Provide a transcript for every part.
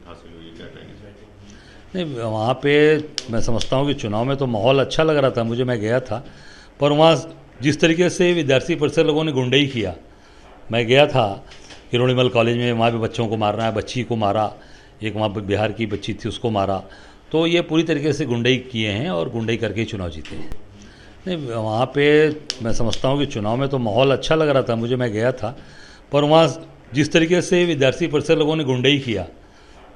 हासिल हुई है, क्या कहेंगे? नहीं, वहाँ पे मैं समझता हूँ कि चुनाव में तो माहौल अच्छा लग रहा था मुझे, मैं गया था, पर वहाँ जिस तरीके से विद्यार्थी परिषद लोगों ने गुंडई किया, मैं गया था हिरोणिमल कॉलेज में, वहाँ भी बच्चों को मारना है, बच्ची को मारा, एक वहाँ पे बिहार की बच्ची थी उसको मारा, तो ये पूरी तरीके से गुंडई किए हैं और गुंडई करके ही चुनाव जीते हैं। नहीं, वहाँ पे मैं समझता हूँ कि चुनाव में तो माहौल अच्छा लग रहा था मुझे, मैं गया था, पर वहाँ जिस तरीके से विद्यार्थी परिषद लोगों ने गुंडई किया,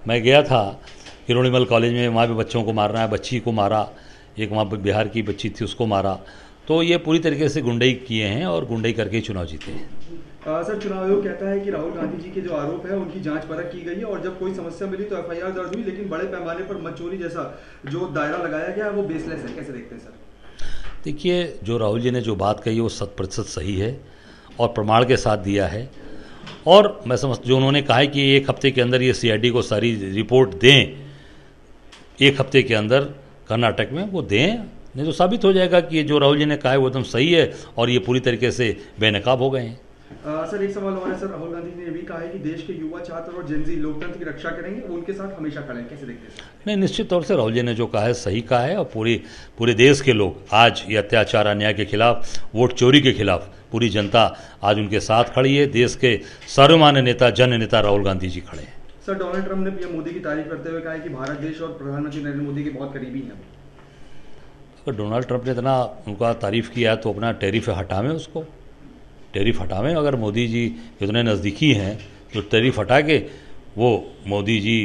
मैं गया था हिरोणिमल कॉलेज में, वहाँ भी बच्चों को मारना है, बच्ची को मारा, एक वहाँ पे बिहार की बच्ची थी उसको मारा, तो ये पूरी तरीके से गुंडई किए हैं और गुंडई करके ही चुनाव जीते हैं। सर, चुनाव आयोग कहता है कि राहुल गांधी जी के जो आरोप है उनकी जांच परख की गई है और जब कोई समस्या मिली तो एफआईआर दर्ज हुई, लेकिन बड़े पैमाने पर मत चोरी जैसा जो दायरा लगाया गया है वो बेसलेस है, कैसे देखते हैं सर? देखिए, जो राहुल जी ने जो बात कही वो 100% सही है और प्रमाण के साथ दिया है, और मैं समझ जो उन्होंने कहा है कि एक हफ्ते के अंदर ये सीआईडी को सारी रिपोर्ट दें, एक हफ्ते के अंदर कर्नाटक में वो दें, नहीं तो साबित हो जाएगा कि ये जो राहुल जी ने कहा है वो एकदम सही है और ये पूरी तरीके से बेनकाब हो गए हैं। सर, एक सवाल और है सर, राहुल गांधी ने ये भी कहा है कि देश के युवा छात्र और जेनजी लोकतंत्र की रक्षा करेंगे, वो उनके साथ हमेशा खड़े हैं, कैसे देखते हैं सर? नहीं, निश्चित तौर से राहुल जी ने जो कहा है सही कहा है, और पूरे देश के लोग आज ये अत्याचार अन्याय के खिलाफ, वोट चोरी के खिलाफ पूरी जनता आज उनके साथ खड़ी है। देश के सर्वमान्य नेता, जन नेता राहुल गांधी जी खड़े हैं। सर, डोनाल्ड ट्रंप ने पीएम मोदी की तारीफ करते हुए कहा है कि भारत देश और प्रधानमंत्री नरेंद्र मोदी के बहुत करीबी हैं। अगर डोनाल्ड ट्रंप ने इतना उनका तारीफ़ किया है तो अपना टैरिफ हटावें, उसको टैरिफ हटावें। अगर मोदी जी इतने नज़दीकी हैं तो टैरिफ हटा के वो मोदी जी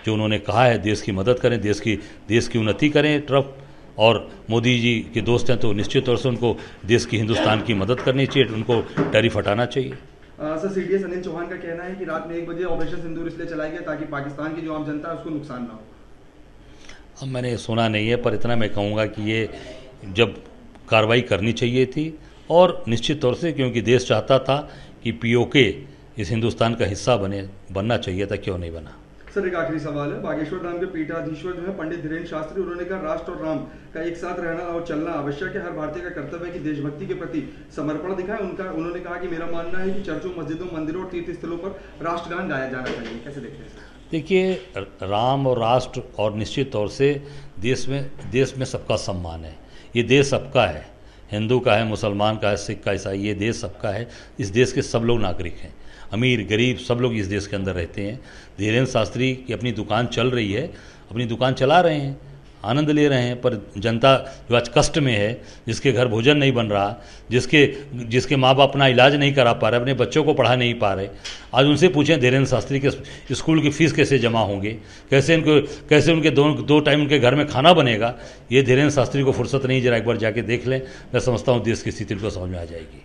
जो उन्होंने कहा है देश की मदद करें, देश की उन्नति करें। ट्रंप और मोदी जी के दोस्त हैं तो निश्चित तौर से उनको देश की, हिंदुस्तान की मदद करनी चाहिए, उनको टैरिफ हटाना चाहिए। सर, सीडीएस अनिल चौहान का कहना है कि रात में 1 बजे ऑपरेशन सिंदूर इसलिए चलाया गया ताकि पाकिस्तान की जो आम जनता है उसको नुकसान ना हो। अब मैंने सुना नहीं है, पर इतना मैं कहूँगा कि ये जब कार्रवाई करनी चाहिए थी, और निश्चित तौर से क्योंकि देश चाहता था कि पीओके इस हिंदुस्तान का हिस्सा बनना चाहिए था, क्यों नहीं बना। सर, एक आखिरी सवाल है, बागेश्वर धाम के पीठाधीश्वर जो है पंडित धीरेन्द्र शास्त्री, उन्होंने कहा राष्ट्र और राम का एक साथ रहना और चलना आवश्यक है, हर भारतीय का कर्तव्य है कि देशभक्ति के प्रति समर्पण दिखाए। उन्होंने कहा कि मेरा मानना है कि चर्चों, मस्जिदों, मंदिरों और तीर्थ स्थलों पर राष्ट्रगान गाया जाना चाहिए, कैसे देखते हैं सर? देखिए, राम और राष्ट्र, और निश्चित तौर से देश में सबका सम्मान है। ये देश सबका है, हिंदू का है, मुसलमान का है, सिख का, ईसाई, ये देश सबका है। इस देश के सब लोग नागरिक हैं, अमीर गरीब सब लोग इस देश के अंदर रहते हैं। धीरेन्द्र शास्त्री की अपनी दुकान चल रही है, अपनी दुकान चला रहे हैं, आनंद ले रहे हैं, पर जनता जो आज कष्ट में है, जिसके घर भोजन नहीं बन रहा, जिसके माँ बाप अपना इलाज नहीं करा पा रहे, अपने बच्चों को पढ़ा नहीं पा रहे, आज उनसे पूछें धीरेन्द्र शास्त्री के स्कूल की फ़ीस कैसे जमा होंगे, कैसे उनके दो टाइम उनके घर में खाना बनेगा। ये धीरेन्द्र शास्त्री को फुर्सत नहीं, जरा एक बार जाके देख लें, मैं समझता हूँ देश की स्थिति उनको समझ में आ जाएगी।